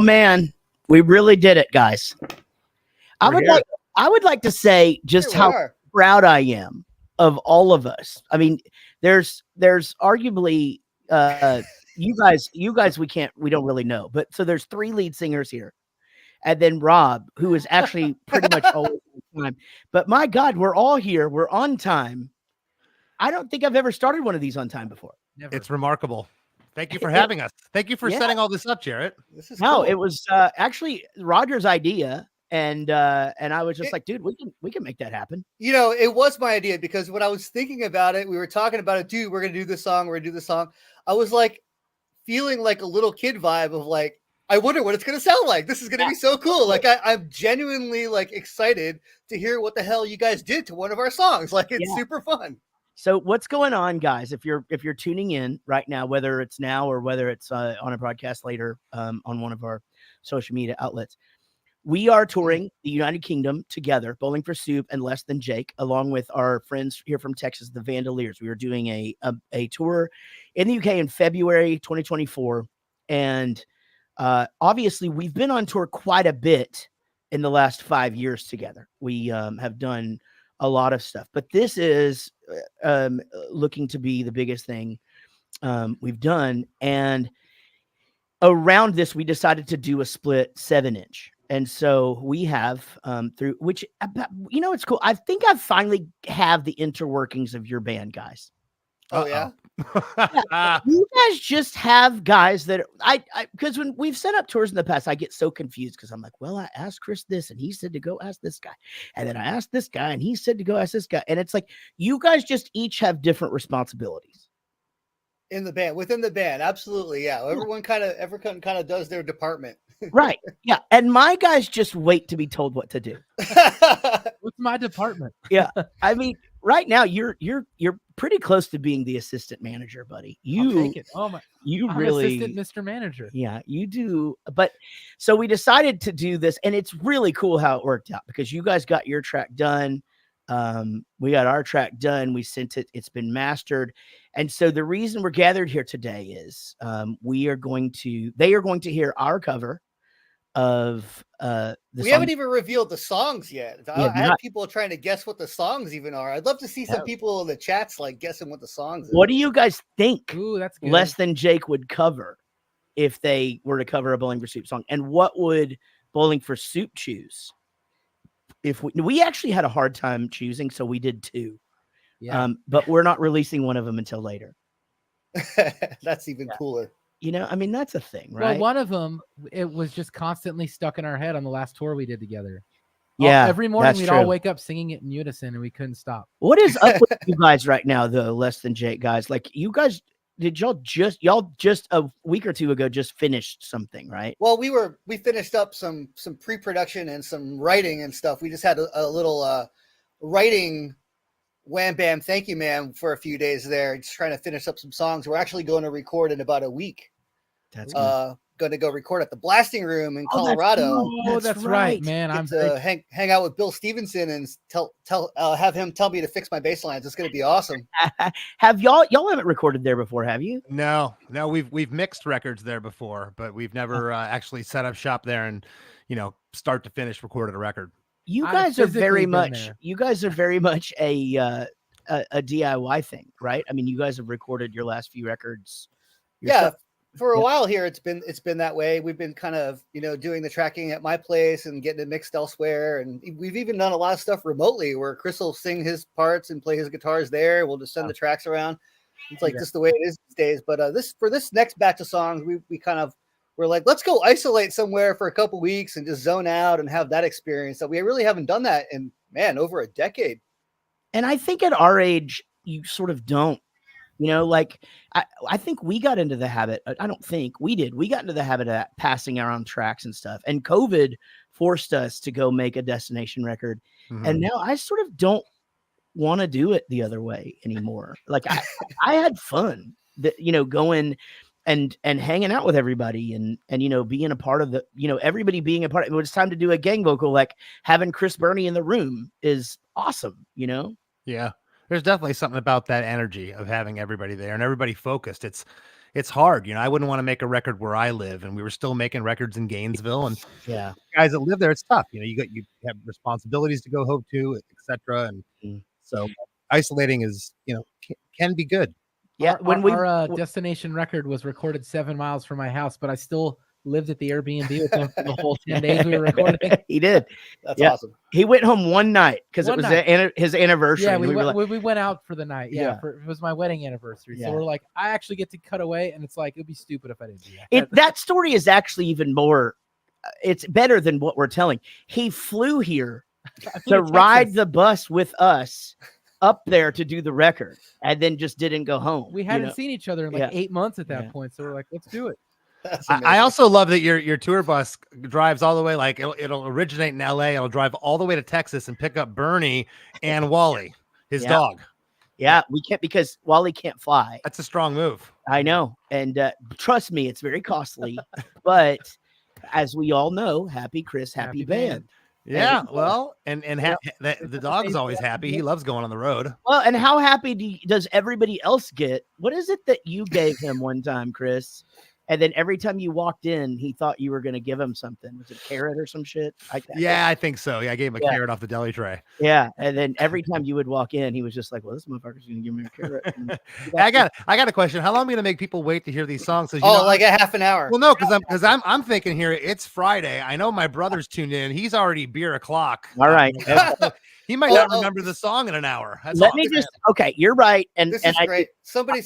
Oh man, we really did it, guys. I would like to say just how proud I am of all of us. I mean, there's arguably you guys we don't really know, but so there's 3 lead singers here. And then Rob, who is actually pretty much always on time. But my God, we're all here. We're on time. I don't think I've ever started one of these on time before. Never. It's remarkable. Thank you for having us. Thank you for setting all this up, Jaret. This is cool. It was actually Roger's idea. And I was just like, dude, we can make that happen. You know, it was my idea because when I was thinking about it, we were talking about it, dude, we're going to do this song. We're going to do this song. I was like feeling like a little kid vibe of like, I wonder what it's going to sound like. This is going to be so cool. Like I'm genuinely like excited to hear what the hell you guys did to one of our songs. Like it's super fun. So what's going on, guys? If you're tuning in right now, whether it's now or whether it's on a broadcast later on one of our social media outlets, we are touring the United Kingdom together, Bowling for Soup and Less Than Jake, along with our friends here from Texas, the Vandaliers. We are doing a tour in the UK in February 2024, and obviously, we've been on tour quite a bit in the last 5 years together. We have done a lot of stuff, but this is looking to be the biggest thing we've done. And around this, we decided to do a split 7-inch. And so we have through which, you know, it's cool. I think I finally have the interworkings of your band, guys. Oh, yeah. You guys just have guys that I because when we've set up tours in the past, I get so confused because I'm like, well, I asked Chris this and he said to go ask this guy, and then I asked this guy and he said to go ask this guy, and it's like you guys just each have different responsibilities in the band, within the band. Absolutely, yeah. Everyone kind of does their department. Right. Yeah. And my guys just wait to be told what to do. What's my department? Yeah. I mean, right now you're pretty close to being the assistant manager, buddy. I'll take it. I'm really assistant Mr. Manager. Yeah, you do. But so we decided to do this, and it's really cool how it worked out because you guys got your track done. We got our track done. We sent it. It's been mastered. And so the reason we're gathered here today is they are going to hear our cover of we haven't even revealed the songs yet. I had people trying to guess what the songs even are. I'd love to see some people in the chats like guessing what the songs are. What do you guys think? Ooh, that's good. Less Than Jake would cover if they were to cover a Bowling for Soup song? And what would Bowling for Soup choose? If we actually had a hard time choosing, so we did 2. Yeah. But we're not releasing one of them until later. That's even cooler. You know, I mean, that's a thing, right? Well, one of them, it was just constantly stuck in our head on the last tour we did together. Yeah. Every morning we'd all wake up singing it in unison and we couldn't stop. What is up with you guys right now, though, Less Than Jake guys? Like, you guys, y'all just a week or 2 ago just finished something, right? Well, we finished up some pre-production and some writing and stuff. We just had a little writing wham bam thank you ma'am for a few days there, just trying to finish up some songs. We're actually going to record in about a week. That's going to go record at the Blasting Room in Colorado. That's right, man. I'm hang out with Bill Stevenson and have him tell me to fix my bass lines. It's going to be awesome. Have y'all haven't recorded there before, have you? No, we've mixed records there before, but we've never actually set up shop there and start to finish recorded a record. You guys are very much a DIY thing, right? I mean, you guys have recorded your last few records yourself. For a while here, it's been that way. We've been kind of, doing the tracking at my place and getting it mixed elsewhere. And we've even done a lot of stuff remotely where Chris will sing his parts and play his guitars there. We'll just send the tracks around. It's like just the way it is these days. But for this next batch of songs, we're like, let's go isolate somewhere for a couple weeks and just zone out and have that experience. That we really haven't done that in, over a decade. And I think at our age, you sort of don't. I think we got into the habit. I don't think we did. We got into the habit of passing around tracks and stuff. And COVID forced us to go make a destination record. Mm-hmm. And now I sort of don't want to do it the other way anymore. Like I had fun, going and hanging out with everybody and being a part of the, everybody being a part of it. When it's time to do a gang vocal, like having Chris Burney in the room is awesome, Yeah. There's definitely something about that energy of having everybody there and everybody focused. it's hard. I wouldn't want to make a record where I live, and we were still making records in Gainesville, and Yeah. guys that live there, it's tough. You have responsibilities to go home to, etc. And so isolating is, can be good. Yeah. Our destination record was recorded 7 miles from my house, but I still lived at the Airbnb with him for the whole 10 days we were recording. He did. That's awesome. He went home one night because it was his anniversary. Yeah, and we went out for the night. Yeah, it was my wedding anniversary. So we're like, I actually get to cut away, and it's like, it'd be stupid if I didn't do that. That story is actually even more, it's better than what we're telling. He flew here to ride the bus with us up there to do the record, and then just didn't go home. We hadn't seen each other in like 8 months at that point, so we're like, let's do it. I also love that your tour bus drives all the way, like it'll originate in LA, it'll drive all the way to Texas and pick up Bernie and Wally, his dog. Yeah, we can't because Wally can't fly. That's a strong move. I know. And trust me, it's very costly. But as we all know, happy Chris, happy band. Yeah, the dog's always happy. He loves going on the road. Well, and how happy does everybody else get? What is it that you gave him one time, Chris? And then every time you walked in, he thought you were going to give him something. Was it carrot or some shit like that? Yeah, I think so. Yeah, I gave him a carrot off the deli tray. Yeah, and then every time you would walk in, he was just like, "Well, this motherfucker's going to give me a carrot." I got a question. How long are we going to make people wait to hear these songs? Like a half an hour. Well, no, because I'm thinking here it's Friday. I know my brother's tuned in. He's already beer o'clock. All right. He might not remember the song in an hour. Okay, you're right. And this is great. Somebody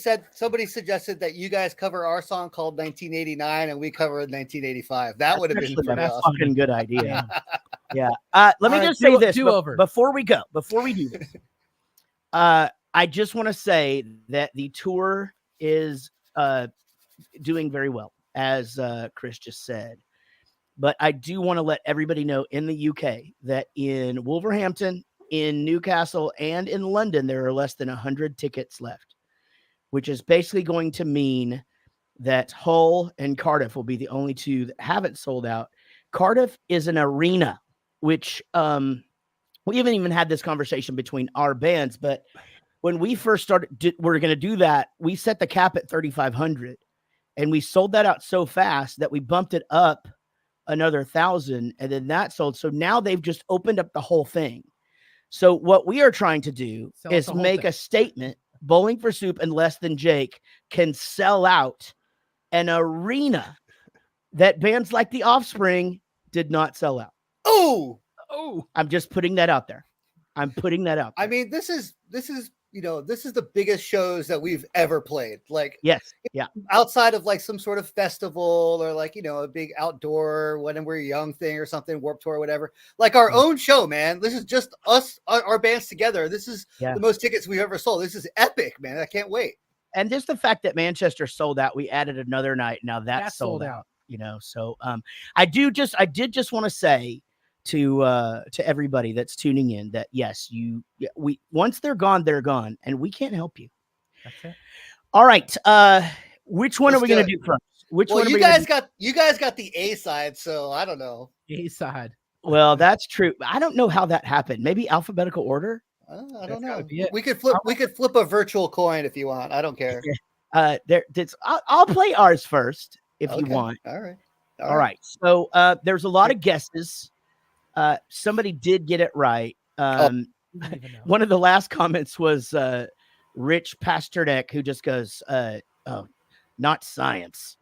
suggested that you guys cover our song called 1989 and we cover 1985. That would have been pretty awesome. Fucking good idea. Yeah. Let me just say this before we do this. I just want to say that the tour is doing very well, as Chris just said. But I do want to let everybody know in the UK that in Wolverhampton, in Newcastle, and in London, there are less than 100 tickets left, which is basically going to mean that Hull and Cardiff will be the only two that haven't sold out. Cardiff is an arena, which we haven't even had this conversation between our bands, but when we first started, we're going to do that. We set the cap at 3,500, and we sold that out so fast that we bumped it up another 1,000, and then that sold. So now they've just opened up the whole thing. So what we are trying to do is make a statement. Bowling for Soup and Less Than Jake can sell out an arena that bands like The Offspring did not sell out. Oh, I'm just putting that out there. I mean, this is the biggest shows that we've ever played. Like, yes, yeah. Outside of like some sort of festival or like, a big outdoor when we're young thing or something, Warped Tour or whatever. Like our own show, man. This is just us, our bands together. This is the most tickets we've ever sold. This is epic, man. I can't wait. And just the fact that Manchester sold out, we added another night. Now that's sold out. So I did just want to say to everybody that's tuning in that yes, we once they're gone, and we can't help you. That's it. All right, which one are we going to do first? You guys got the A side, so I don't know. A side. Well, that's true. I don't know how that happened. Maybe alphabetical order. I don't know. We could flip a virtual coin if you want. I don't care. I'll play ours first if you want. All right. So there's a lot of guesses. Somebody did get it right. One of the last comments was Rich Pasternak, who just goes, not science.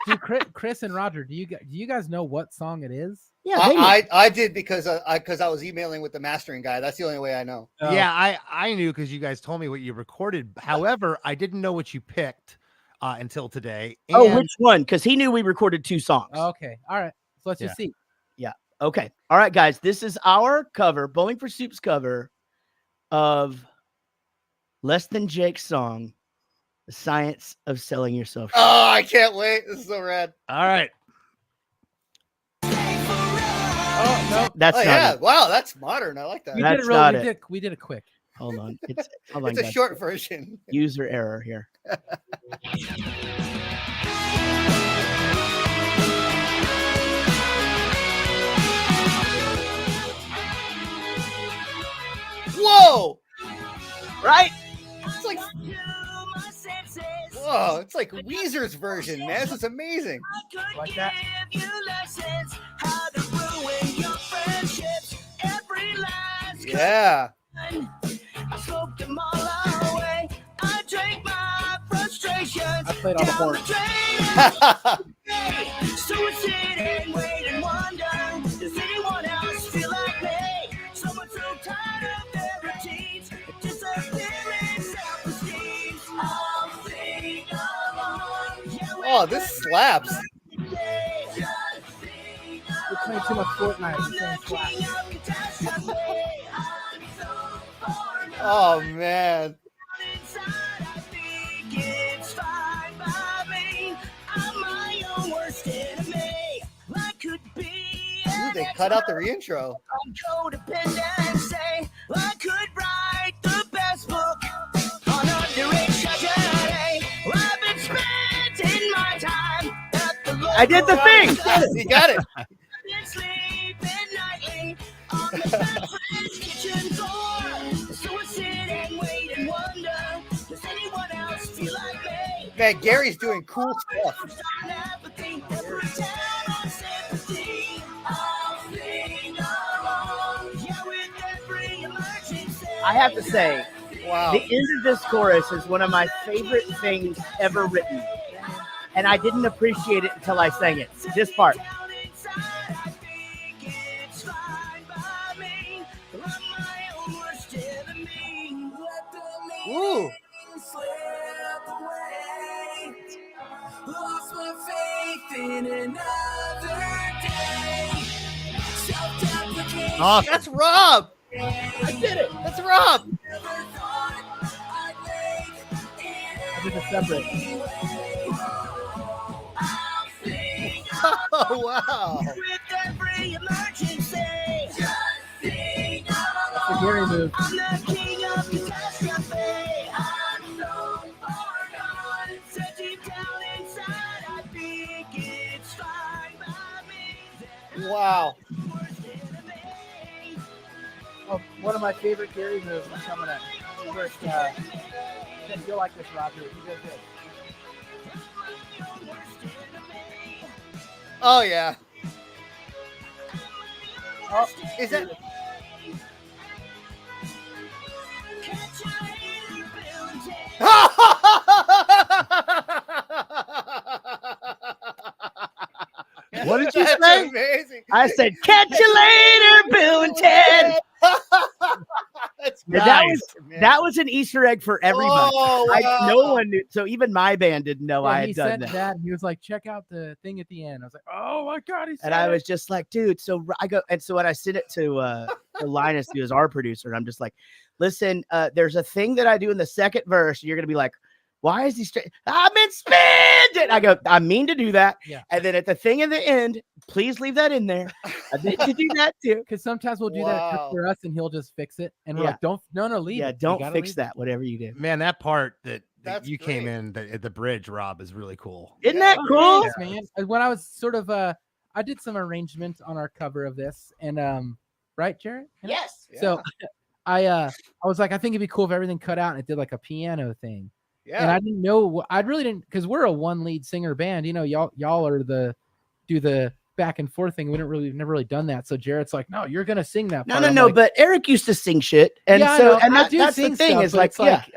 Dude, Chris and Roger, do you guys know what song it is? Yeah, I did because I was emailing with the mastering guy. That's the only way I know. Yeah, I knew because you guys told me what you recorded. However, I didn't know what you picked until today. And which one? Because he knew we recorded 2 songs. Okay, all right. So let's just see. Yeah. Okay. All right, guys. This is our cover, Bowling for Soup's cover of Less Than Jake's song, The Science of Selling Yourself. Oh, I can't wait. This is so rad. All right. Oh, no. That's not it. Wow, that's modern. I like that. We did it quick. Hold on. It's a short version. User error here. Whoa! Right? It's like Oh, it's like Weezer's version, man. This is amazing. Like that? Yeah. I smoked them all away. I drank my frustration. I played all the horns. So I sit and wait and wonder, does anyone else feel like me? Someone so tired of their routines, disappearing self-esteem. Oh, this slaps. We're playing too much Fortnite. We're playing Slack. Oh man. Ooh, they cut out the reintro. I did the thing. You got it. Man, Gary's doing cool stuff. I have to say, Wow. the end of this chorus is one of my favorite things ever written. And I didn't appreciate it until I sang it. This part. Ooh. Lost my faith in another day. Self-deprecation. Awesome. That's Rob. I did it. That's Rob. I did it separate. Oh wow. That's the Gary move. Wow. Oh, one of my favorite Gary moves. I'm coming at first. You'll like this, Roger. You did good. Oh yeah. Oh, Is that What did you That's say? amazing. I said, catch you later, Bill and Ted. That's That was an Easter egg for everybody. Oh, wow. No one knew. So even my band didn't know I yeah, had he done sent that. that. And he was like, check out the thing at the end. I was like, oh my God. He said And I it. was just like, dude. So I go, and so when I sent it to Linus, who is our producer, and I'm just like, listen, there's a thing that I do in the second verse. And you're gonna be like, why is he straight? I'm in spin. I go, I mean to do that. Yeah. And then at the thing in the end, please leave that in there. I meant to do that too. Because sometimes we'll do that Wow. for us and he'll just fix it. And we're Yeah. like, no, leave Yeah, it. You don't gotta fix leave that. Whatever you do. Man, that part that That's you came great. in at the bridge, Rob, is really cool. Isn't Yeah. that cool? Thanks, man. When I was sort of I did some arrangements on our cover of this, and right, Jared? Yes. So I was like, I think it'd be cool if everything cut out and it did like a piano thing. And Yeah. I didn't know. I really didn't, because we're a one lead singer band. You know, y'all are do the back and forth thing. We've never really done that. So Jarrett's like, no, you're gonna sing that. No, part. no, I'm no. like, But Eric used to sing shit, and yeah, I so know. and I that, do that's the sing thing stuff, is but like,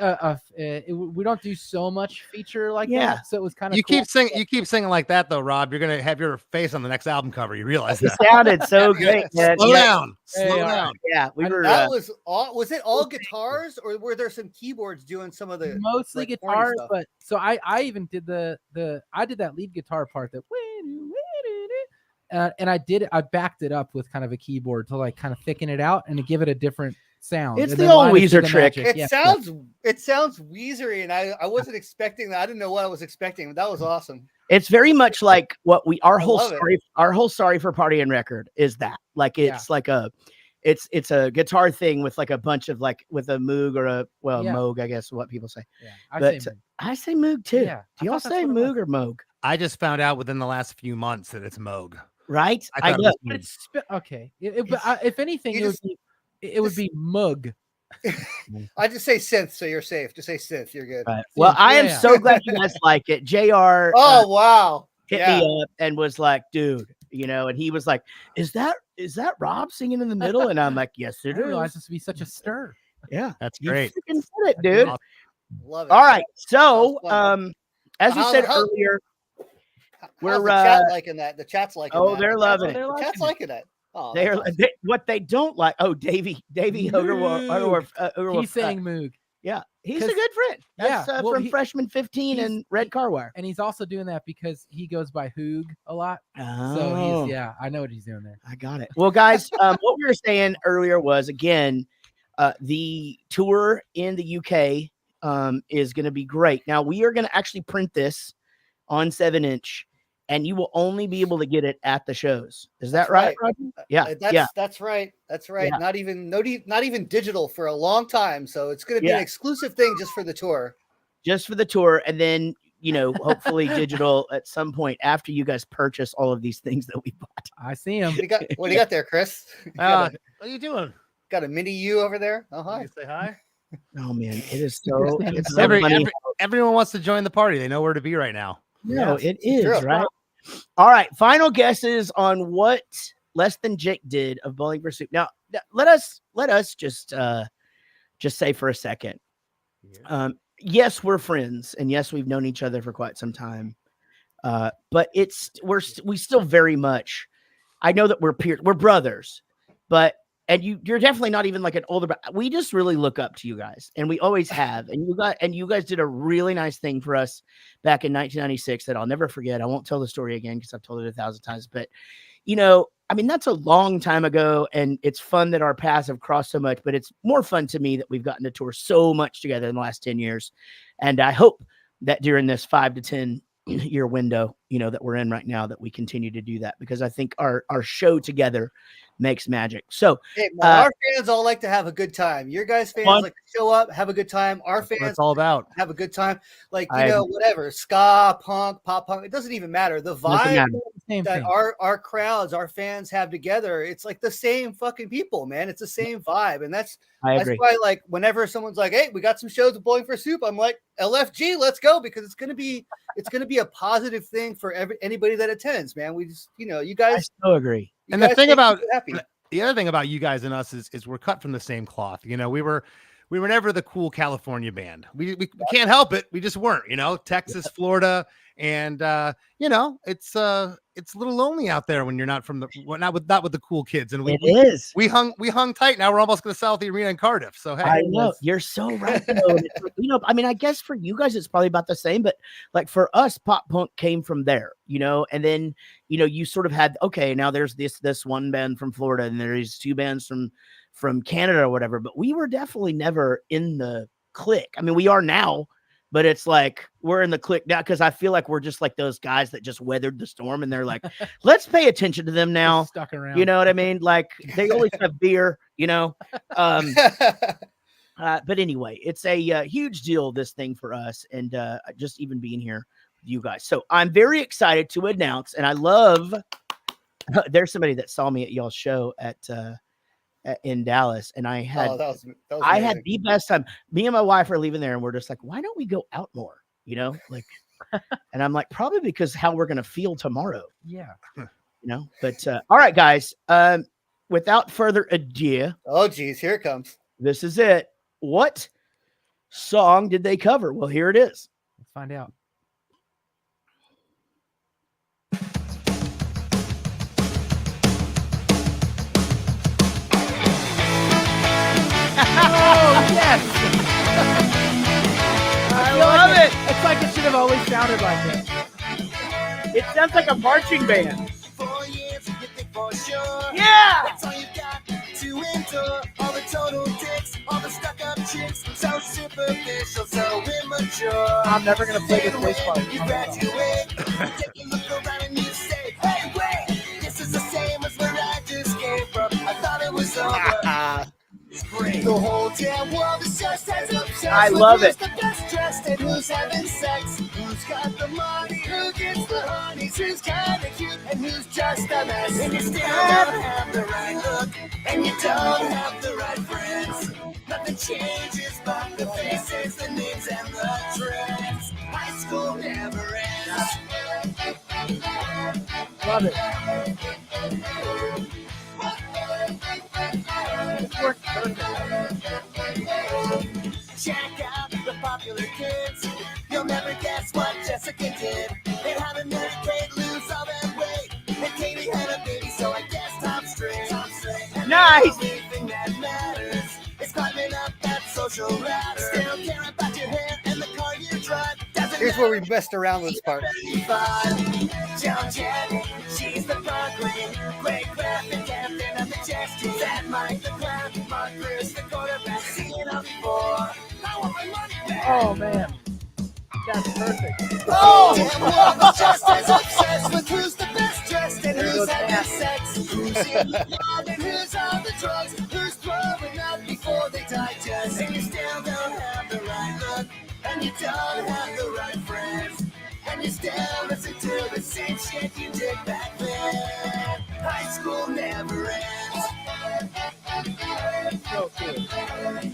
it's we don't do so much feature like Yeah. that. So it was kind of You cool. keep singing like that though, Rob. You're gonna have your face on the next album cover. You realize it that? sounded so great, man. Slow Yeah, down. Hey, Slow all right. down. yeah, we were. That was all. Was it all guitars, or were there some keyboards doing some of the? Mostly like, corny guitars, stuff? but so I even did I did that lead guitar part that and I backed it up with kind of a keyboard to like kind of thicken it out and to give it a different sound. It's And the then old Linus did Weezer the trick. magic. It sounds Weezery, and I wasn't expecting that. I didn't know what I was expecting. That was awesome. It's very much like what our I whole love it. story. Our whole sorry for partying record is that like it's like a. It's a guitar thing with like a bunch of like with a moog or a moog, I guess what people say. Yeah, But I say moog too. Yeah, I Do y'all thought that's say what it was. moog or moog? I just found out within the last few months that it's Moog. Right? I I thought it know. was But Moog. it's okay. But if anything, you it would be mug. I just say synth, so you're safe. Just say synth. You're good. Right. Well, I am Yeah. so glad you guys like it. JR Oh wow! hit Yeah. me up and was like, dude, and he was like, is that Rob singing in the middle? And I'm like, yes, I it didn't realize is. this would be such a stir. Yeah, That's you great. freaking said it, dude. Awesome. Love it. All right, so That was fun. as we How- said how- earlier, How's we're the chat liking that? The chat's liking oh, that. they're The loving chat's, it. The chat's liking it. Oh, they that's are awesome. what they don't like. Oh, Davey Hogerwolf, He's saying Moog. yeah, he's a 'cause- good friend. That's yeah, well, from he- freshman 15 he's- and Red Car Wire. And he's also doing that because he goes by Hoog a lot. Oh, So he's I know what he's doing there. I got it. Well, guys, what we were saying earlier was again, the tour in the UK is going to be great. Now we are going to actually print this on 7-inch, and you will only be able to get it at the shows. Is that That's right, right. Roger? Yeah, That's right. That's right. Yeah. Not even digital for a long time. So it's going to be an Yeah. exclusive thing just for the tour. just for the tour, and then hopefully digital at some point after you guys purchase all of these things that we bought. I see him. What do you got there, Chris? You got, What are you doing? got a mini U over there? Oh, Can hi. you say hi? Oh man, it is so. It's so Every- funny. Everyone wants to join the party. They know where to be right now. No, Yeah, it is true. right. All right, final guesses on what Less Than Jake did of Bowling for Soup. Now, let us just say for a second. Yes, we're friends, and yes, we've known each other for quite some time. But we still very much. I know that we're peers, we're brothers, and you're definitely not even like an older. But we just really look up to you guys, and we always have. And you guys did a really nice thing for us back in 1996 that I'll never forget. I won't tell the story again because I've told it 1,000 times. But I mean, that's a long time ago, and it's fun that our paths have crossed so much. But it's more fun to me that we've gotten to tour so much together in the last 10 years, and I hope that during this 5 to 10 year window, that we're in right now, that we continue to do that, because I think our show together makes magic. So Hey, man, our fans all like to have a good time. Your guys' fans Fun. like to show up, have a good time. Our That's what fans it's all about. have a good time. Like, I agree. whatever, ska, punk, pop punk, it doesn't even matter. The Doesn't vibe matter. Same that thing. our crowds, our fans have together, it's like the same fucking people, man. It's the same vibe. And that's I agree. why, like, whenever someone's like, hey, we got some shows with Bowling for Soup, I'm like, LFG, let's go, because it's gonna be a positive thing for anybody that attends, man. We just, you I guys. so agree. you And the guys thing make about- me happy. The other thing about you guys and us is we're cut from the same cloth. We were never the cool California band. We can't help it. We just weren't. Texas, Florida, and it's a little lonely out there when you're not not with the cool kids. And It is. we hung tight. Now we're almost going to sell at the arena in Cardiff. So hey, I know you're so right. Though. And it's like, I mean, I guess for you guys it's probably about the same, but like for us, pop punk came from there, and then you sort of had, okay, now there's this one band from Florida, and there's 2 bands from Canada or whatever, but we were definitely never in the clique. I mean, we are now, but it's like we're in the clique now because I feel like we're just like those guys that just weathered the storm, and they're like, let's pay attention to them now. Just stuck around. You know what I mean? Like they always have beer, But anyway, it's a huge deal, this thing for us, and just even being here with you guys. So I'm very excited to announce, and I love. There's somebody that saw me at y'all's show in Dallas, and I had Oh, that was I had amazing. the best time. Me and my wife are leaving there, and we're just like, why don't we go out more? Like, and I'm like, probably because how we're gonna feel tomorrow. Yeah. But all right, guys. Without further ado, Oh, geez, here it comes. this is it. What song did they cover? Well, here it is. Let's find out. Oh yes! I love it. It's like it should have always sounded like it. It sounds like a marching band. 4 years, you think for sure. Yeah. That's all you got to endure. All the total dicks, all the stuck-up chicks, so superficial, so immature. I'm never gonna play this bass part. You graduate, take a look around and you say, hey, wait, this is the same as where I just came from. I thought it was over. The whole damn world is just as obsessed. I love with it. Who's the best dressed and who's having sex? Who's got the money? Who gets the honeys? Who's kinda cute and who's just a mess? And you still don't have the right look, and you don't have the right friends. Nothing Nothing changes but the faces, the names, and the trends. High school never ends. Love it. It works perfect. Check out the popular kids. You'll never guess what Jessica did. They had a Mary Kate lose all that weight. And Katie had a baby, so I guess top straight. And Nice. the only thing that matters is climbing up that social ladder. Still care about your hair and the car you drive. Doesn't Here's where we matter. messed around with this part. Joan Jett, she's the prom queen. Great graphic captain of the chess team. That Mike the clown, Mark Bruce the quarterback. Seen it all before. I want my money back. Oh man, that's perfect. Oh, damn, well, just as obsessed with who's the best dressed and who's having sex, who's in love and who's on the drugs, who's throwing up before they digest, and you still don't have the right look, and you don't have the right friends, and you still listen to the same shit you did back then. High school never ends. So cool.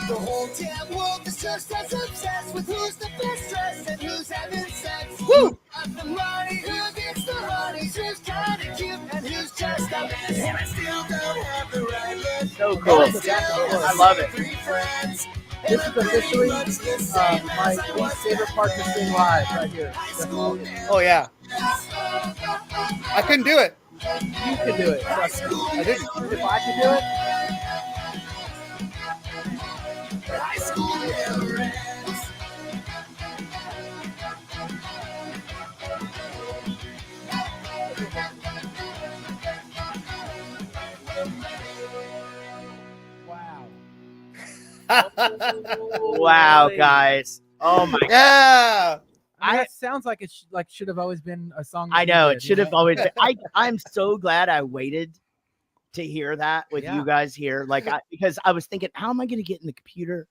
The whole damn world is just as obsessed with who's the best dressed and who's having sex. Woo! Got the money, who gets the honeys, who's kinda cute and who's just a mess. And I still don't have the right look. So cool. And I still I love it. three friends. This is officially my least favorite part to sing live right here. Oh yeah, I couldn't do it. You can do it. Trust me. I didn't. If I can do it, High school never ends. Wow, guys. Oh my god. Yeah. I mean, that sounds like it should have always been a song. I that you know did, it should you have know? always been. I'm so glad I waited to hear that with Yeah. you guys here. Because I was thinking, how am I gonna get in the computer?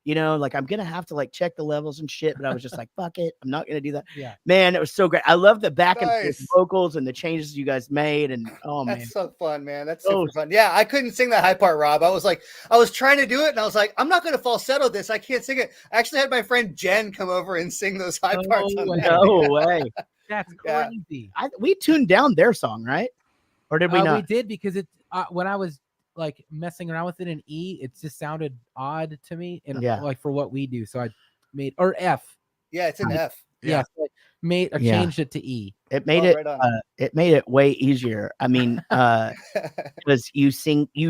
You know, like I'm gonna have to like check the levels and shit, but I was just like, fuck it, I'm not gonna do that. Yeah. Man, it was so great. I love the back and forth Nice. vocals and the changes you guys made, and oh man. That's so fun, man. That's Oh. super fun. Yeah, I couldn't sing that high part, Rob. I was trying to do it, and I was like, I'm not going to falsetto this. I can't sing it. I actually had my friend Jen come over and sing those high parts. No On way. that. No way. That's Yeah. crazy. We tuned down their song, right? Or did we We not? did because it when I was like messing around with it in E, it just sounded odd to me, and Yeah. like for what we do, so I made or F. Yeah, it's an F. Yeah, so I Yeah. changed it to E. It made Oh, it right on. it made it way easier. I mean, because you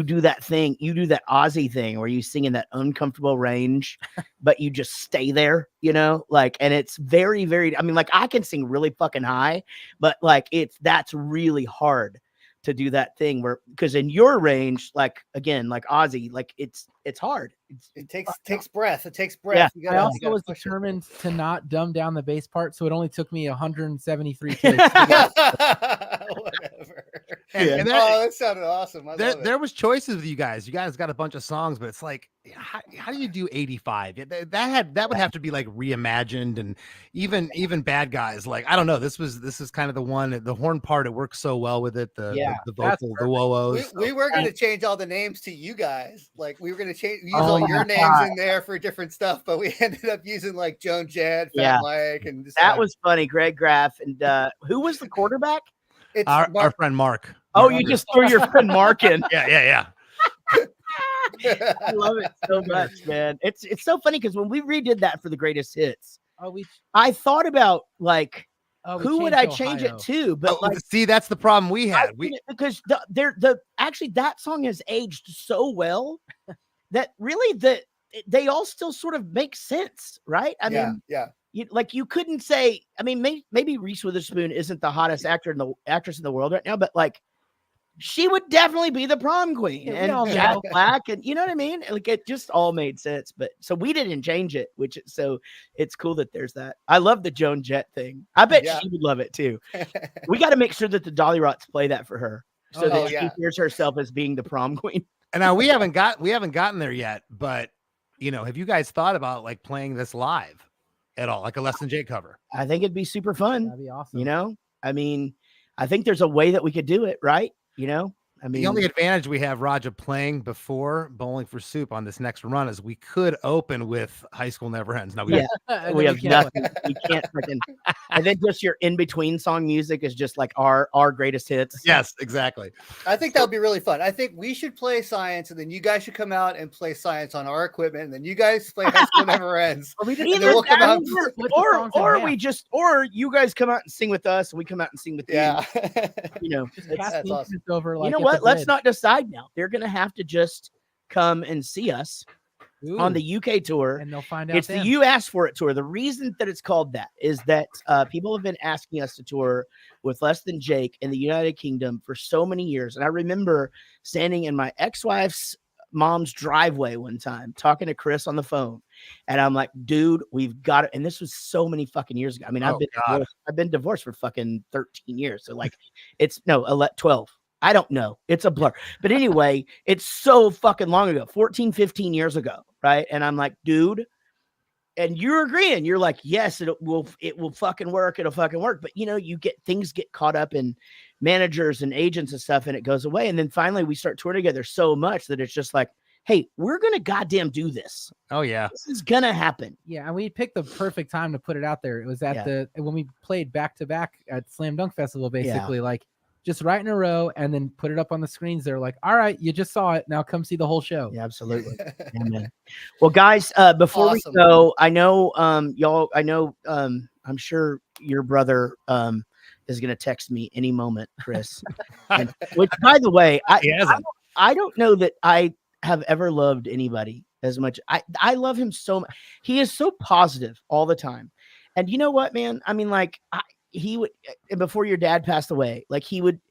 do that Aussie thing where you sing in that uncomfortable range, but you just stay there, you know, like, and it's very, very, I mean, like I can sing really fucking high, but like that's really hard to do that thing where, because in your range, like again, like Aussie, like it's hard. It takes breath. It takes breath. Yeah. You I gotta- also you gotta was push it. determined to not dumb down the bass part, so it only took me 173 takes. Whatever. And that- Oh, that sounded awesome. I love it. there was choices with you guys. You guys got a bunch of songs, but it's like, how do you do 85? That would have to be like reimagined, and even Bad Guys. Like, I don't know. This is kind of the one. The horn part, it works so well with it. The that's vocal, the whoa-ohs. We were going to change all the names to you guys. Like we were going to use Oh all my your names God. in there for different stuff, but we ended up using like Joan Jett, Fat Yeah. Mike, and just That like, was funny. Greg Graff and who was the quarterback? it's Our Mark- friend Mark. Oh, you just threw your friend Mark in. Yeah. I love it so much, man. It's so funny because when we redid that for the greatest hits, Oh, I thought about like we who would I changed change Ohio. it to, but Oh, like see, that's the problem we I had. did it because actually that song has aged so well that really they all still sort of make sense, right? I mean, yeah. you couldn't say. I mean, maybe Reese Witherspoon isn't the hottest actress in the world right now, but like she would definitely be the prom queen, Yeah, we and all Jack know. Black, and you know what I mean. Like it just all made sense. But so we didn't change it, so it's cool that there's that. I love the Joan Jett thing. I bet Yeah. she would love it too. We got to make sure that the Dolly Rots play that for her, so Oh, that yeah. she hears herself as being the prom queen. And now we haven't gotten there yet, but have you guys thought about like playing this live at all, like a Less Than Jake cover. I think it'd be super fun. That'd be awesome. You know, I mean, I think there's a way that we could do it, right? You know, I mean, The only advantage we have, Raja, playing before Bowling for Soup on this next run is we could open with High School Never Ends. Now, Yeah. And we then have can't nothing. We can't freaking. And then just your in between song music is just like our greatest hits. yes, exactly. I think that would be really fun. I think we should play Science, and then you guys should come out and play Science on our equipment, and then you guys play High School Never Ends. Or we just And then we'll come out. Split the songs in or half. we just, or you guys come out and sing with us, and we come out and sing with Yeah. you. You know, Just it's- cast that's the awesome. instruments over, you like, know at what? the Let's bridge. not decide now. They're gonna have to just come and see us on Ooh, the UK tour. and they'll find out. It's the then. You Asked For It tour. The reason that it's called that is that people have been asking us to tour with Less Than Jake in the United Kingdom for so many years. And I remember standing in my ex-wife's mom's driveway one time talking to Chris on the phone. And I'm like, dude, we've got it. And this was so many fucking years ago. I mean, Oh, God. I've been divorced for fucking 13 years. So like it's no 12. I don't know. It's a blur. But anyway, it's so fucking long ago, 14, 15 years ago. Right. And I'm like, dude, and you're agreeing. You're like, yes, it will fucking work. It'll fucking work. But you know, things get caught up in managers and agents and stuff, and it goes away. And then finally we start touring together so much that it's just like, hey, we're gonna goddamn do this. Oh, yeah. This is gonna happen. Yeah, and we picked the perfect time to put it out there. It was at Yeah. when we played back to back at Slam Dunk Festival, basically, like just right in a row, and then put it up on the screens. They're like, "All right, you just saw it. Now come see the whole show." Yeah, absolutely. Amen. Well, guys, before Awesome. we go, I know y'all, I'm sure your brother is gonna text me any moment, Chris. Which, by the way, He hasn't. I don't know that I have ever loved anybody as much. I love him so much. He is so positive all the time. And you know what, man? I mean, like he would, and before your dad passed away, like he would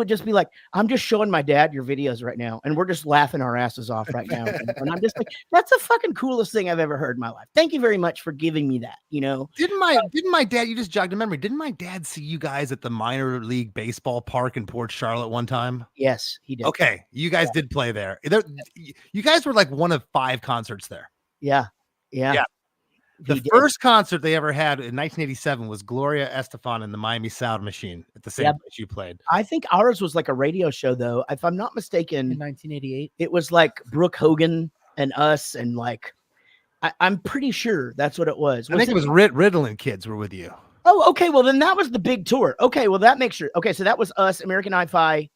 just be like, I'm just showing my dad your videos right now, and we're just laughing our asses off right now. And I'm just like, that's the fucking coolest thing I've ever heard in my life. Thank you very much for giving me that. You know, Didn't my dad, you just jogged a memory, didn't my dad see you guys at the minor league baseball park in Port Charlotte one time? yes, he did. Okay, you guys did play there. You guys were like one of 5 concerts there. Yeah. The He did. first concert they ever had in 1987 was Gloria Estefan and the Miami Sound Machine at the same Yeah. place you played. I think ours was like a radio show, though. If I'm not In mistaken, 1988. it was like Brooke Hogan and us, and like I'm pretty sure that's what it was. I think it was Ritalin kids were with you. Oh, okay. Well, then that was the big tour. Okay, well that makes sure. Okay, so that was us, American Hi-Fi,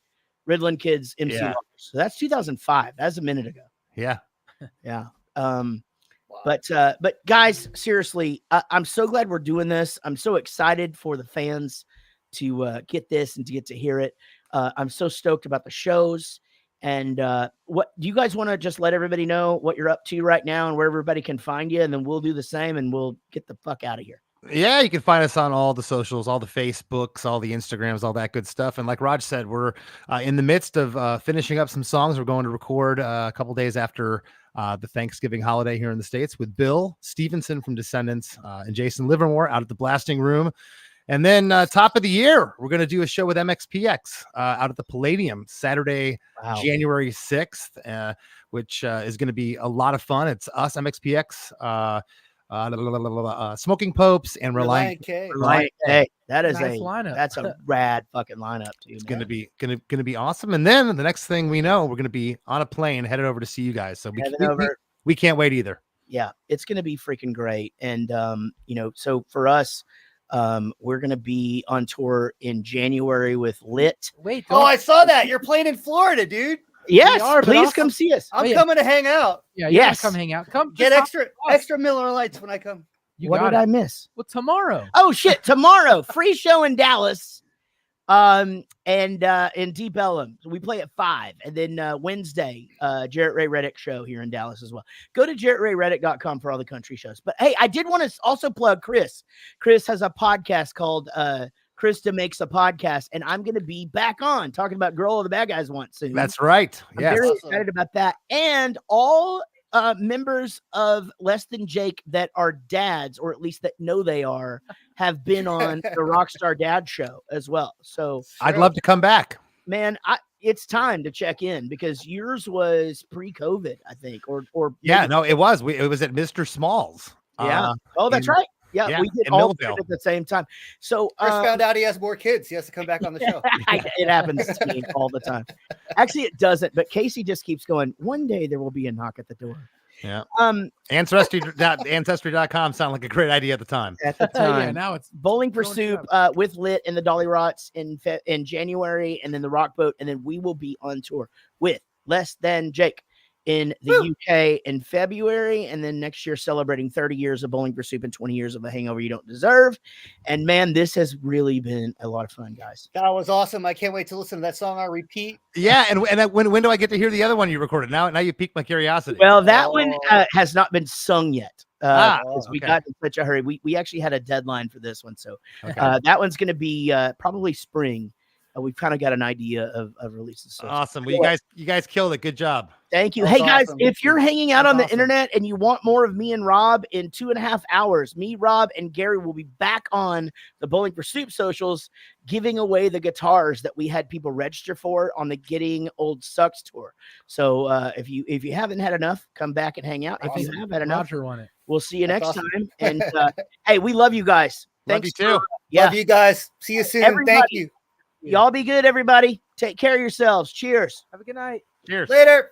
Ritalin Kids, MC. Yeah. Lars. So that's 2005. That's a minute ago. Yeah. Yeah. Wow. But guys, seriously, I'm so glad we're doing this. I'm so excited for the fans to get this and to get to hear it. I'm so stoked about the shows. And what do you guys want to just let everybody know what you're up to right now and where everybody can find you? And then we'll do the same and we'll get the fuck out of here. Yeah, you can find us on all the socials, all the Facebooks, all the Instagrams, all that good stuff. And like Raj said, we're in the midst of finishing up some songs. We're going to record a couple days after the Thanksgiving holiday here in the States with Bill Stevenson from Descendants and Jason Livermore out at the Blasting Room. And then top of the year, we're going to do a show with MXPX out at the Palladium Saturday, Wow. January 6th, which is going to be a lot of fun. It's us, MXPX, Smoking Popes, and Reliant. K. Right. Hey, that is Nice lineup. That's a rad fucking lineup, too. It's gonna be awesome. And then the next thing we know, we're gonna be on a plane headed over to see you guys. So we can't wait either. Yeah, it's gonna be freaking great. And so for us, we're gonna be on tour in January with Lit. Wait, Oh, I saw that. You're playing in Florida, dude. Yes, are, but please also- come see us. I'm yeah. coming to hang out. yeah, you gotta yes. come hang out. Come Get just extra Miller Lights when I come. You What got did it. I miss? Well, tomorrow. Oh shit! Tomorrow, free show in Dallas, and in Deep Ellum. We play at 5, and then Wednesday, Jaret Ray Reddick show here in Dallas as well. Go to JaretRayReddick.com for all the country shows. But hey, I did want to also plug Chris. Chris has a podcast called Krista Makes a Podcast, and I'm going to be back on talking about Girl All the Bad Guys Want soon. That's right. I'm Yes. very Awesome. excited about that. And all members of Less Than Jake that are dads, or at least that know they are, have been on the Rockstar Dad show as well. So, I'd love to come back. man, it's time to check in because yours was pre-COVID, I think, or Yeah, maybe- no, it was. It was at Mr. Small's. yeah. Oh, that's in- right. Yeah, Yeah, we did in all three Millville. at the same time. So Chris found out he has more kids. He has to come back on the show. it happens to me all the time. Actually, it doesn't, but Casey just keeps going. One day there will be a knock at the door. Yeah. Ancestry.com sound like a great idea at the time. at the time. Yeah, now it's Bowling for Going Soup with Lit and the Dolly Rots in January, and then the Rock Boat, and then we will be on tour with Less Than Jake in the UK in February, and then next year celebrating 30 years of Bowling for Soup and 20 years of A Hangover You Don't Deserve. And man, this has really been a lot of fun, guys. That was awesome. I can't wait to listen to that song on repeat. Yeah, and when do I get to hear the other one you recorded? Now you piqued my curiosity. Well, that one has not been sung yet. Because we okay. got in such a hurry. We actually had a deadline for this one, so Okay. that one's going to be probably spring. We've kind of got an idea of releases. So Awesome. Well, you guys killed it. Good job. thank you. That Hey was guys, awesome. if you're hanging out That's on the awesome. internet and you want more of me and Rob in 2.5 hours, me, Rob, and Gary will be back on the Bowling for Soup socials giving away the guitars that we had people register for on the Getting Old Sucks tour. So if you haven't had enough, come back and hang out. If Awesome. you have had enough, Roger won it. we'll see you That's next awesome. time. And hey, we love you guys. Love Thanks you too. Yeah. Love you guys. See you soon. Thank Everybody. you. Y'all be good, everybody. Take care of yourselves. Cheers. Have a good night. Cheers. Later.